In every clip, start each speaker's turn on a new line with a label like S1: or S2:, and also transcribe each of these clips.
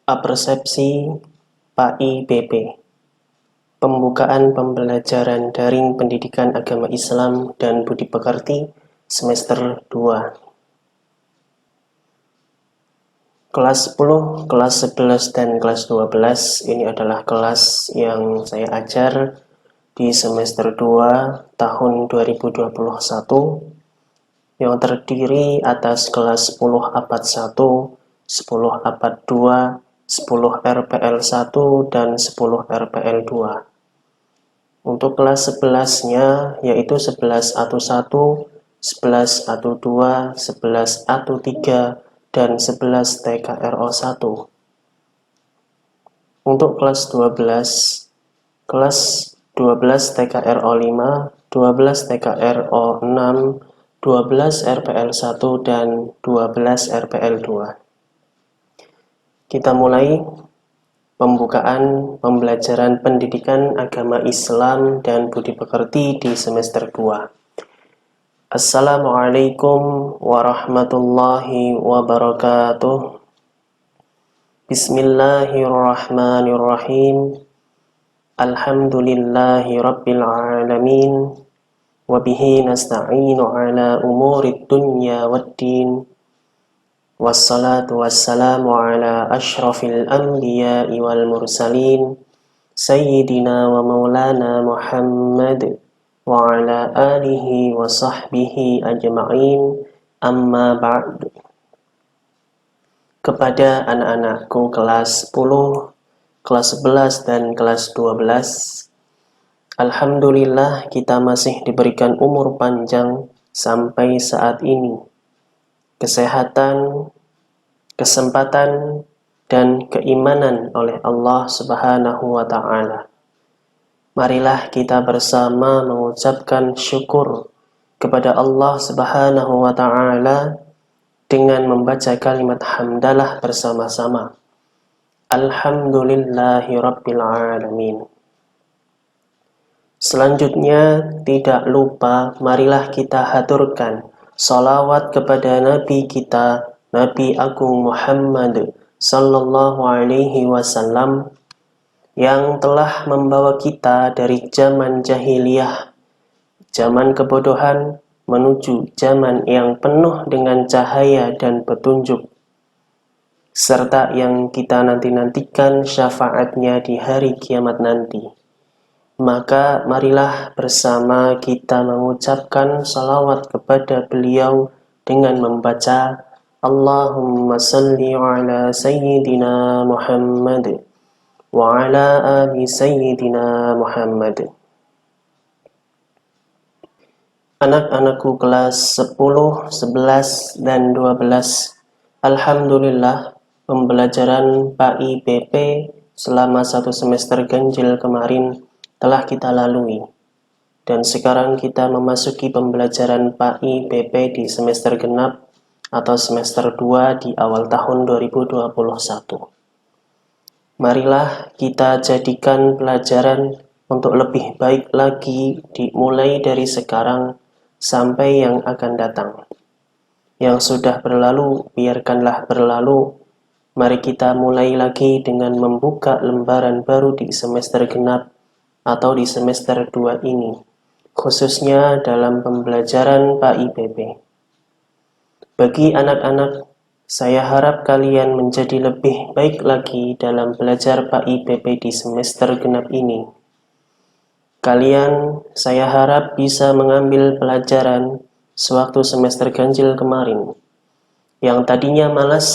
S1: Apersepsi PAI-BP, Pembukaan Pembelajaran Daring Pendidikan Agama Islam dan Budi Pekerti semester 2. Kelas 10, kelas 11, dan kelas 12 ini adalah kelas yang saya ajar di semester 2 tahun 2021 yang terdiri atas kelas 10 abad 1, 10 abad 2, 10 RPL 1, dan 10 RPL 2. Untuk kelas 11-nya yaitu 11 ATU 1, 11 ATU 2, 11 ATU 3, dan 11 TKRO 1. Untuk kelas 12 TKRO 5, 12 TKRO 6, 12 RPL 1, dan 12 RPL 2. Kita mulai pembukaan pembelajaran pendidikan agama Islam dan budi pekerti di semester 2. Assalamualaikum warahmatullahi wabarakatuh. Bismillahirrahmanirrahim. Alhamdulillahi rabbil alamin. Wabihi nasta'inu ala umurid dunya waddin. Wassalatu wassalamu ala ashrafil anbiya'i wal mursalin Sayyidina wa maulana Muhammad wa ala alihi wa sahbihi ajma'in, amma ba'du. Kepada anak-anakku kelas 10, kelas 11, dan kelas 12, alhamdulillah kita masih diberikan umur panjang sampai saat ini. Kesehatan, kesempatan, dan keimanan oleh Allah Subhanahu wa ta'ala. Marilah kita bersama mengucapkan syukur kepada Allah Subhanahu wa ta'ala dengan membaca kalimat hamdalah bersama-sama. Alhamdulillahi rabbil alamin. Selanjutnya, tidak lupa marilah kita haturkan salawat kepada Nabi kita, Nabi Agung Muhammad sallallahu alaihi wasallam, yang telah membawa kita dari zaman jahiliyah, zaman kebodohan, menuju zaman yang penuh dengan cahaya dan petunjuk, serta yang kita nanti-nantikan syafaatnya di hari kiamat nanti. Maka marilah bersama kita mengucapkan salawat kepada beliau dengan membaca Allahumma salli ala Sayyidina Muhammad wa ala ali Sayyidina Muhammad. Anak-anakku kelas 10, 11, dan 12, alhamdulillah pembelajaran PAI-BP selama 1 semester ganjil kemarin telah kita lalui, dan sekarang kita memasuki pembelajaran PAI-BP di semester genap atau semester 2 di awal tahun 2021. Marilah kita jadikan pelajaran untuk lebih baik lagi dimulai dari sekarang sampai yang akan datang. Yang sudah berlalu, biarkanlah berlalu. Mari kita mulai lagi dengan membuka lembaran baru di semester genap atau di semester 2 ini, khususnya dalam pembelajaran PAI-BP. Bagi anak-anak, saya harap kalian menjadi lebih baik lagi dalam belajar PAI-BP di semester genap ini. Kalian, saya harap bisa mengambil pelajaran sewaktu semester ganjil kemarin. Yang tadinya malas,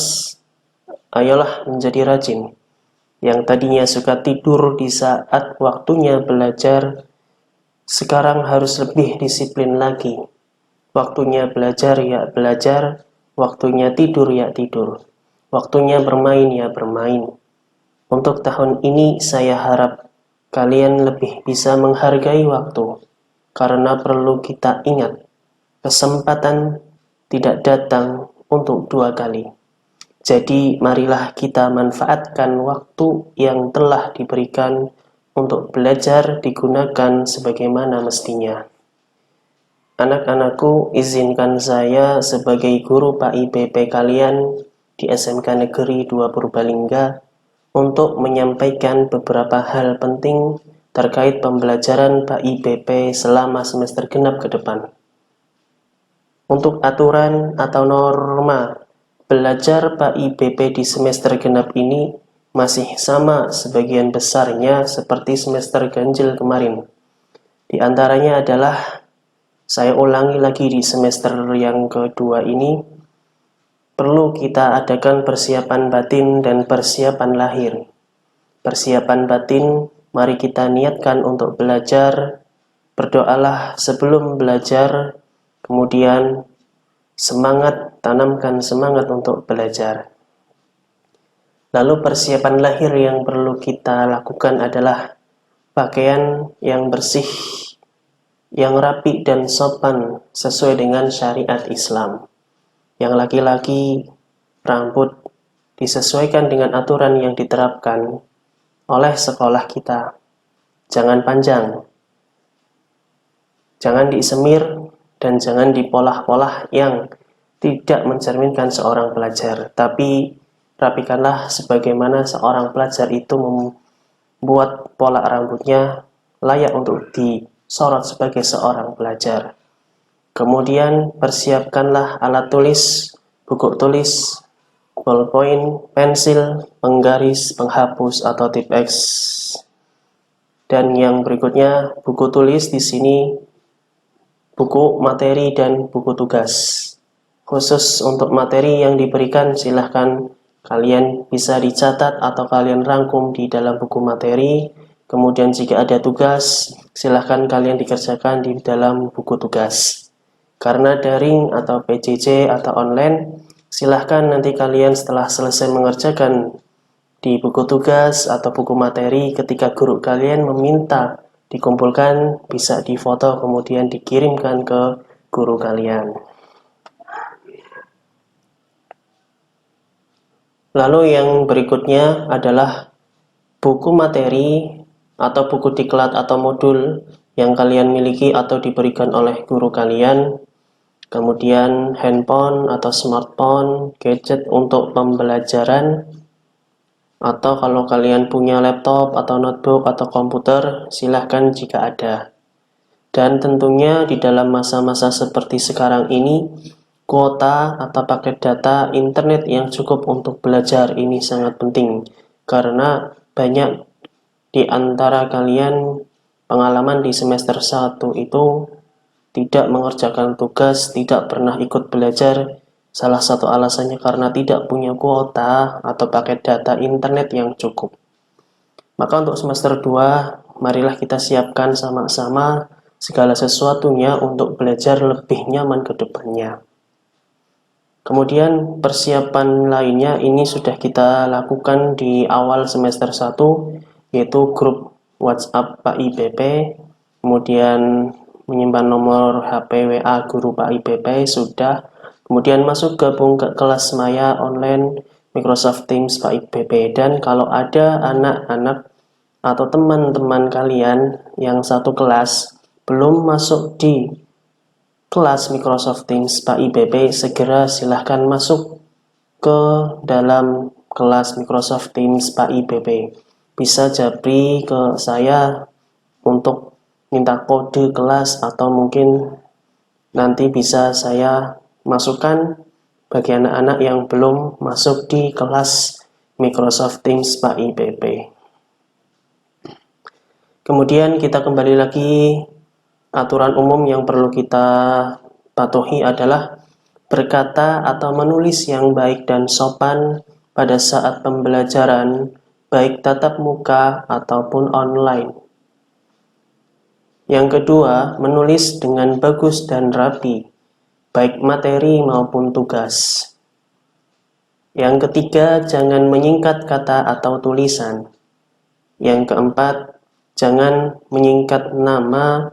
S1: ayolah menjadi rajin. Yang tadinya suka tidur di saat waktunya belajar, sekarang harus lebih disiplin lagi. Waktunya belajar ya belajar, waktunya tidur ya tidur, waktunya bermain ya bermain. Untuk tahun ini saya harap kalian lebih bisa menghargai waktu, karena perlu kita ingat, kesempatan tidak datang untuk 2 kali. Jadi marilah kita manfaatkan waktu yang telah diberikan untuk belajar digunakan sebagaimana mestinya. Anak-anakku, izinkan saya sebagai guru PAI-BP kalian di SMK Negeri 2 Purbalingga untuk menyampaikan beberapa hal penting terkait pembelajaran PAIBP selama semester genap ke depan. Untuk aturan atau norma belajar PAIBP di semester genap ini masih sama sebagian besarnya seperti semester ganjil kemarin. Di antaranya adalah, saya ulangi lagi di semester yang kedua ini, perlu kita adakan persiapan batin dan persiapan lahir. Persiapan batin, mari kita niatkan untuk belajar, berdoalah sebelum belajar, kemudian semangat, tanamkan semangat untuk belajar. Lalu persiapan lahir yang perlu kita lakukan adalah pakaian yang bersih, yang rapi dan sopan sesuai dengan syariat Islam. Yang laki-laki, rambut disesuaikan dengan aturan yang diterapkan oleh sekolah kita. Jangan panjang, jangan disemir, dan jangan dipolah-polah yang tidak mencerminkan seorang pelajar. Tapi rapikanlah sebagaimana seorang pelajar itu membuat pola rambutnya layak untuk disorot sebagai seorang pelajar. Kemudian persiapkanlah alat tulis, buku tulis, ballpoint, pensil, penggaris, penghapus atau tip X. Dan yang berikutnya, buku tulis di sini buku materi dan buku tugas. Khusus untuk materi yang diberikan, silahkan kalian bisa dicatat atau kalian rangkum di dalam buku materi. Kemudian jika ada tugas, silahkan kalian dikerjakan di dalam buku tugas. Karena daring atau PJJ atau online, silahkan nanti kalian setelah selesai mengerjakan di buku tugas atau buku materi, ketika guru kalian meminta dikumpulkan, bisa difoto kemudian dikirimkan ke guru kalian. Lalu yang berikutnya adalah buku materi atau buku diklat atau modul yang kalian miliki atau diberikan oleh guru kalian. Kemudian handphone atau smartphone, gadget untuk pembelajaran, atau kalau kalian punya laptop atau notebook atau komputer, silahkan jika ada. Dan tentunya di dalam masa-masa seperti sekarang ini, kuota atau paket data internet yang cukup untuk belajar ini sangat penting, karena banyak di antara kalian pengalaman di semester 1 itu tidak mengerjakan tugas, tidak pernah ikut belajar. Salah satu alasannya karena tidak punya kuota atau paket data internet yang cukup. Maka untuk semester 2, marilah kita siapkan sama-sama segala sesuatunya untuk belajar lebih nyaman ke depannya. Kemudian persiapan lainnya ini sudah kita lakukan di awal semester 1, yaitu grup WhatsApp PAIBP, kemudian menyimpan nomor HP WA guru PAIBP sudah, kemudian masuk gabung ke kelas maya online Microsoft Teams PAIBP. Dan kalau ada anak-anak atau teman-teman kalian yang satu kelas belum masuk di kelas Microsoft Teams PAIBP, segera silahkan masuk ke dalam kelas Microsoft Teams PAIBP. Bisa japri ke saya untuk minta kode kelas, atau mungkin nanti bisa saya masukkan bagi anak-anak yang belum masuk di kelas Microsoft Teams PAIBP. Kemudian kita kembali lagi, aturan umum yang perlu kita patuhi adalah berkata atau menulis yang baik dan sopan pada saat pembelajaran, baik tatap muka ataupun online. Yang kedua, menulis dengan bagus dan rapi, baik materi maupun tugas. Yang ketiga, jangan menyingkat kata atau tulisan. Yang keempat, jangan menyingkat nama,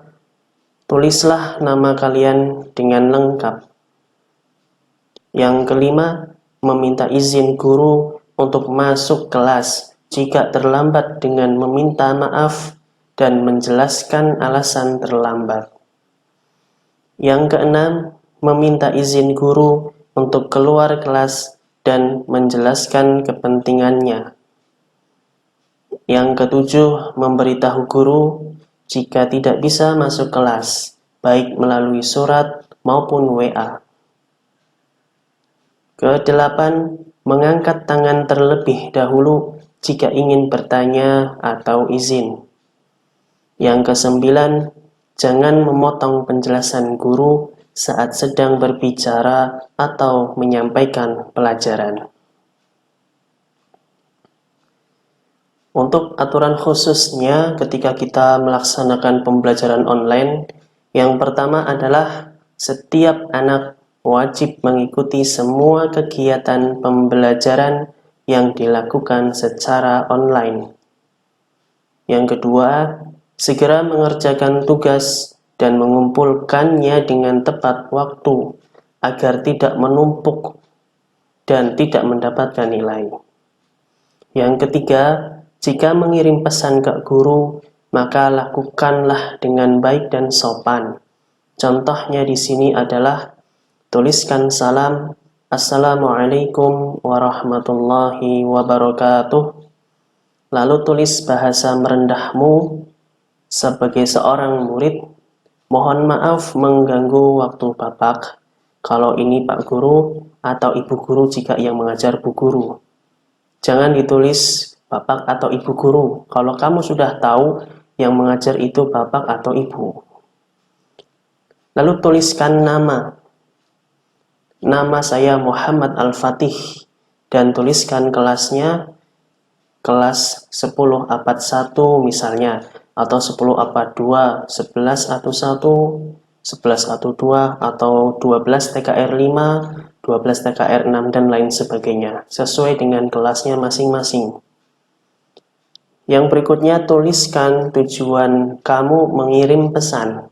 S1: tulislah nama kalian dengan lengkap. Yang kelima, meminta izin guru untuk masuk kelas jika terlambat dengan meminta maaf dan menjelaskan alasan terlambat. Yang keenam, meminta izin guru untuk keluar kelas dan menjelaskan kepentingannya. Yang ketujuh, memberitahu guru jika tidak bisa masuk kelas, baik melalui surat maupun WA. Kedelapan, mengangkat tangan terlebih dahulu jika ingin bertanya atau izin. Yang kesembilan, jangan memotong penjelasan guru saat sedang berbicara atau menyampaikan pelajaran. Untuk aturan khususnya ketika kita melaksanakan pembelajaran online, yang pertama adalah setiap anak wajib mengikuti semua kegiatan pembelajaran yang dilakukan secara online. Yang kedua, segera mengerjakan tugas dan mengumpulkannya dengan tepat waktu agar tidak menumpuk dan tidak mendapatkan nilai. Yang ketiga, jika mengirim pesan ke guru, maka lakukanlah dengan baik dan sopan. Contohnya di sini adalah tuliskan salam, Assalamualaikum warahmatullahi wabarakatuh. Lalu tulis bahasa merendahmu sebagai seorang murid. Mohon maaf mengganggu waktu Bapak. Kalau ini Pak Guru atau Ibu Guru jika yang mengajar Bu Guru. Jangan ditulis Bapak atau Ibu Guru kalau kamu sudah tahu yang mengajar itu Bapak atau Ibu. Lalu tuliskan nama. Nama saya Muhammad Al-Fatih dan tuliskan kelasnya kelas 10 abad 1 misalnya, atau 10 abad 2, 11 atau 1, 11 atau 2, atau 12 TKR 5, 12 TKR 6, dan lain sebagainya, sesuai dengan kelasnya masing-masing. Yang berikutnya, tuliskan tujuan kamu mengirim pesan.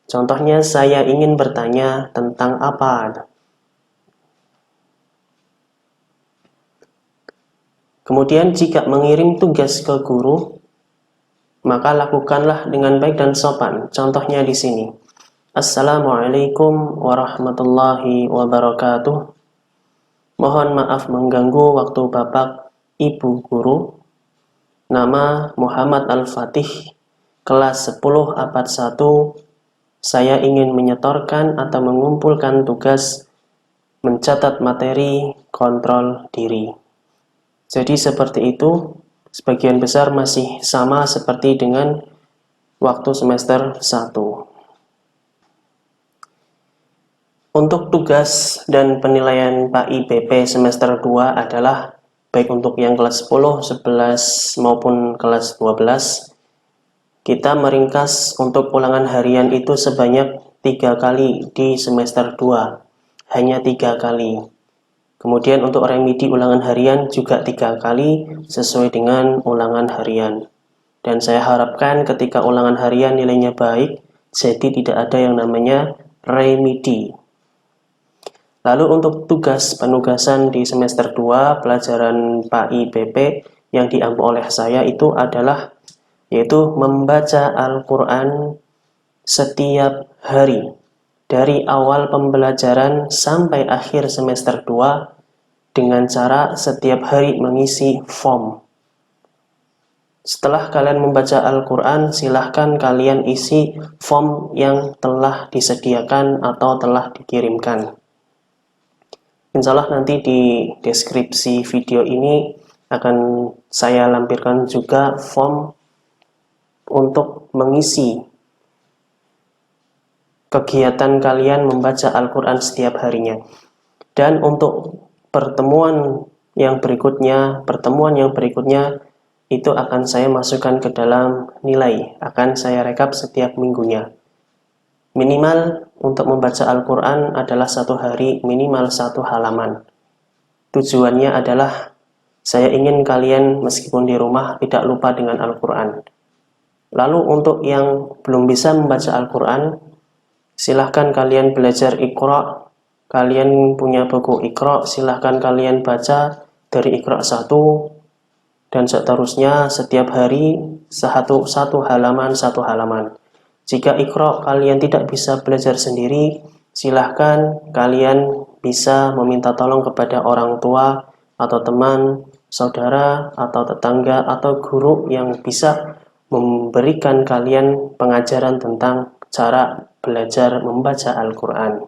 S1: Contohnya, saya ingin bertanya tentang apa. Kemudian jika mengirim tugas ke guru, maka lakukanlah dengan baik dan sopan. Contohnya di sini. Assalamualaikum warahmatullahi wabarakatuh. Mohon maaf mengganggu waktu Bapak, Ibu Guru. Nama Muhammad Al-Fatih, kelas 10 abad 1. Saya ingin menyetorkan atau mengumpulkan tugas mencatat materi kontrol diri. Jadi seperti itu, sebagian besar masih sama seperti dengan waktu semester 1. Untuk tugas dan penilaian Pak IPP semester 2 adalah baik untuk yang kelas 10, 11 maupun kelas 12. Kita meringkas untuk ulangan harian itu sebanyak 3 kali di semester 2. Hanya 3 kali. Kemudian untuk remedi ulangan harian juga 3 kali sesuai dengan ulangan harian. Dan saya harapkan ketika ulangan harian nilainya baik, jadi tidak ada yang namanya remedi. Lalu untuk tugas penugasan di semester 2 pelajaran Pak IPP yang diampu oleh saya itu adalah yaitu membaca Al-Quran setiap hari dari awal pembelajaran sampai akhir semester 2 dengan cara setiap hari mengisi form. Setelah kalian membaca Al-Quran, silahkan kalian isi form yang telah disediakan atau telah dikirimkan. Insya Allah nanti di deskripsi video ini akan saya lampirkan juga form untuk mengisi kegiatan kalian membaca Al-Quran setiap harinya. Dan untuk pertemuan yang berikutnya itu akan saya masukkan ke dalam nilai, akan saya rekap setiap minggunya. Minimal untuk membaca Al-Quran adalah 1 hari minimal 1 halaman. Tujuannya adalah saya ingin kalian meskipun di rumah tidak lupa dengan Al-Quran. Lalu untuk yang belum bisa membaca Al-Quran, silahkan kalian belajar Iqra. Kalian punya buku Iqra, silahkan kalian baca dari Iqra 1 dan seterusnya setiap hari satu halaman. Jika Iqra kalian tidak bisa belajar sendiri, silahkan kalian bisa meminta tolong kepada orang tua atau teman saudara atau tetangga atau guru yang bisa memberikan kalian pengajaran tentang cara belajar membaca Al-Quran.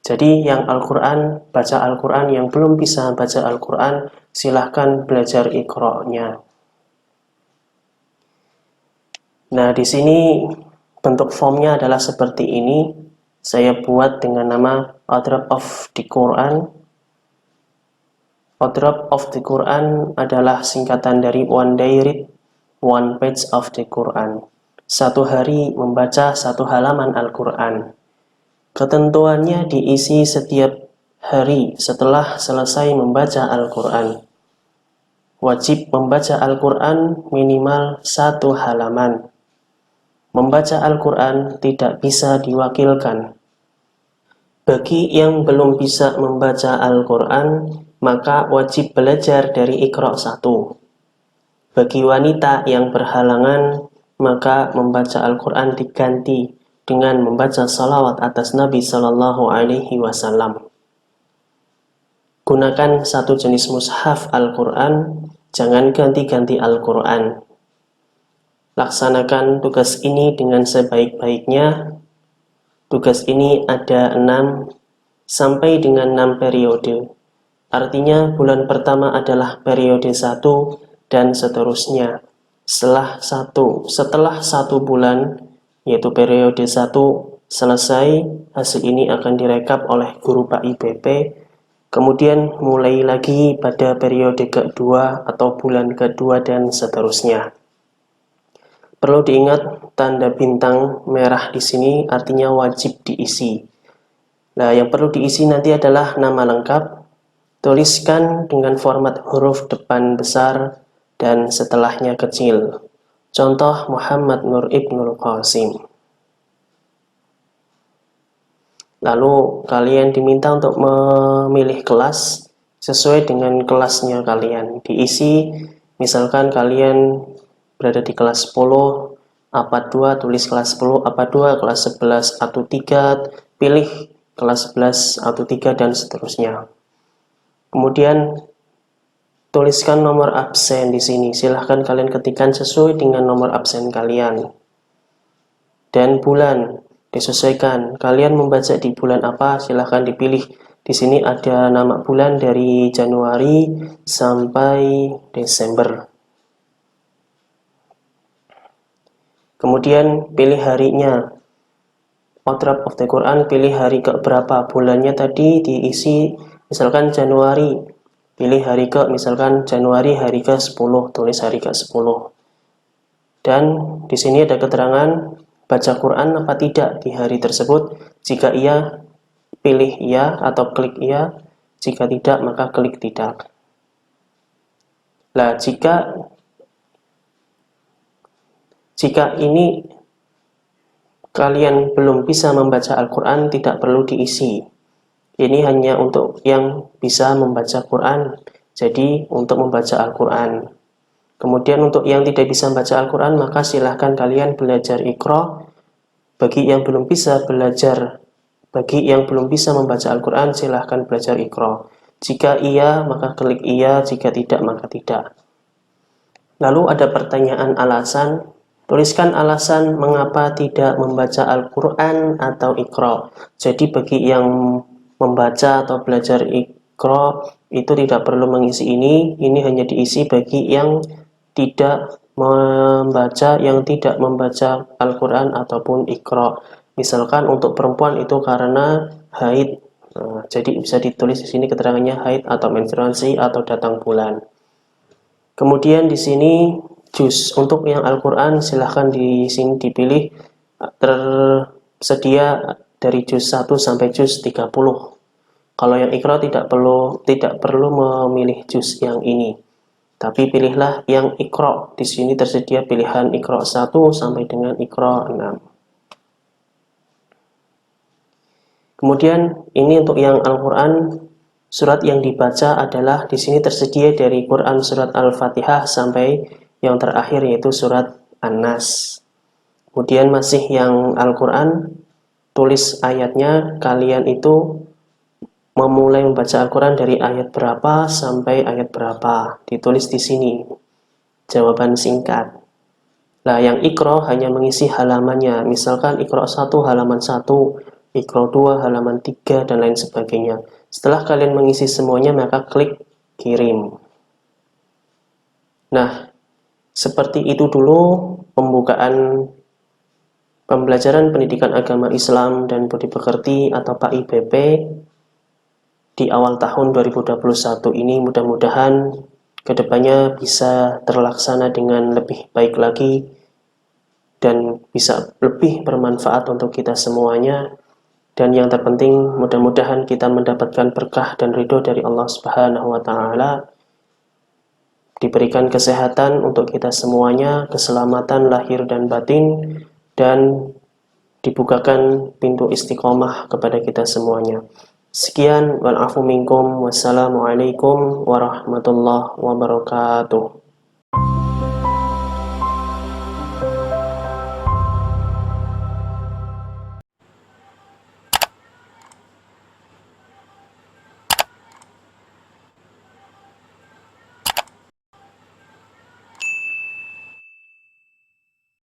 S1: Jadi yang Al-Quran, baca Al-Quran, yang belum bisa baca Al-Quran, silahkan belajar Iqra'-nya. Nah, di sini bentuk formnya adalah seperti ini. Saya buat dengan nama Adrop of the Quran. Adrop of the Quran adalah singkatan dari one day read, one page of the Quran. Satu hari membaca satu halaman Al-Quran. Ketentuannya diisi setiap hari setelah selesai membaca Al-Quran. Wajib membaca Al-Quran minimal satu halaman. Membaca Al-Quran tidak bisa diwakilkan. Bagi yang belum bisa membaca Al-Quran, maka wajib belajar dari Iqra' 1. Bagi wanita yang berhalangan, maka membaca Al-Quran diganti dengan membaca salawat atas Nabi Sallallahu Alaihi Wasallam. Gunakan satu jenis mushaf Al-Quran, jangan ganti-ganti Al-Quran. Laksanakan tugas ini dengan sebaik-baiknya. Tugas ini ada 6 sampai dengan 6 periode. Artinya bulan pertama adalah periode 1 dan seterusnya. Setelah satu bulan, yaitu periode 1 selesai, hasil ini akan direkap oleh guru Pak IPP, kemudian mulai lagi pada periode kedua atau bulan kedua dan seterusnya. Perlu diingat tanda bintang merah di sini artinya wajib diisi. Nah, yang perlu diisi nanti adalah nama lengkap, tuliskan dengan format huruf depan besar dan setelahnya kecil. Contoh Muhammad Nur Ibnul Qasim. Lalu kalian diminta untuk memilih kelas sesuai dengan kelasnya kalian. Diisi, misalkan kalian berada di kelas 10, APA 2, tulis kelas 10, APA 2, kelas 11, ATU 3, pilih kelas 11, ATU 3, dan seterusnya. Kemudian tuliskan nomor absen di sini. Silahkan kalian ketikkan sesuai dengan nomor absen kalian. Dan bulan disesuaikan. Kalian membaca di bulan apa? Silahkan dipilih. Di sini ada nama bulan dari Januari sampai Desember. Kemudian pilih harinya. Adrop of the Quran, pilih hari ke berapa. Bulannya tadi diisi misalkan Januari. Pilih hari ke, misalkan Januari hari ke-10, tulis hari ke-10. Dan di sini ada keterangan baca Quran apa tidak di hari tersebut. Jika iya, pilih iya atau klik iya. Jika tidak, maka klik tidak. Nah, jika ini kalian belum bisa membaca Al-Quran, tidak perlu diisi. Ini hanya untuk yang bisa membaca Quran, jadi untuk membaca Al-Quran. Kemudian untuk yang tidak bisa membaca Al-Quran, maka silahkan kalian belajar Iqra'. Bagi yang belum bisa membaca Al-Quran, silahkan belajar Iqra'. Jika iya, maka klik iya, jika tidak, maka tidak. Lalu ada pertanyaan alasan. Tuliskan alasan mengapa tidak membaca Al-Quran atau Iqra'. Jadi bagi yang membaca atau belajar Iqra' itu tidak perlu mengisi ini hanya diisi bagi yang tidak membaca Al-Quran ataupun Iqra'. Misalkan untuk perempuan itu karena haid. Nah, jadi bisa ditulis di sini keterangannya haid atau menstruasi atau datang bulan. Kemudian di sini juz untuk yang Al-Quran silahkan di sini dipilih, tersedia dari juz 1 sampai juz 30. Kalau yang Iqra' tidak perlu memilih juz yang ini. Tapi pilihlah yang Iqra'. Di sini tersedia pilihan Iqra' 1 sampai dengan Iqra' 6. Kemudian ini untuk yang Al-Quran, surat yang dibaca adalah di sini tersedia dari Quran surat Al-Fatihah sampai yang terakhir yaitu surat An-Nas. Kemudian masih yang Al-Quran, tulis ayatnya, kalian itu memulai membaca Al-Quran dari ayat berapa sampai ayat berapa. Ditulis di sini jawaban singkat. Nah, yang Iqra hanya mengisi halamannya. Misalkan Iqra 1 halaman 1, Iqra 2 halaman 3, dan lain sebagainya. Setelah kalian mengisi semuanya, maka klik kirim. Nah, seperti itu dulu pembukaan pembelajaran pendidikan agama Islam dan budi pekerti atau PAIBP di awal tahun 2021 ini. Mudah-mudahan kedepannya bisa terlaksana dengan lebih baik lagi dan bisa lebih bermanfaat untuk kita semuanya. Dan yang terpenting, mudah-mudahan kita mendapatkan berkah dan ridho dari Allah Subhanahu wa Ta'ala, diberikan kesehatan untuk kita semuanya, keselamatan lahir dan batin, dan dibukakan pintu istiqomah kepada kita semuanya. Sekian, wal afu minkum, wassalamualaikum warahmatullahi wabarakatuh.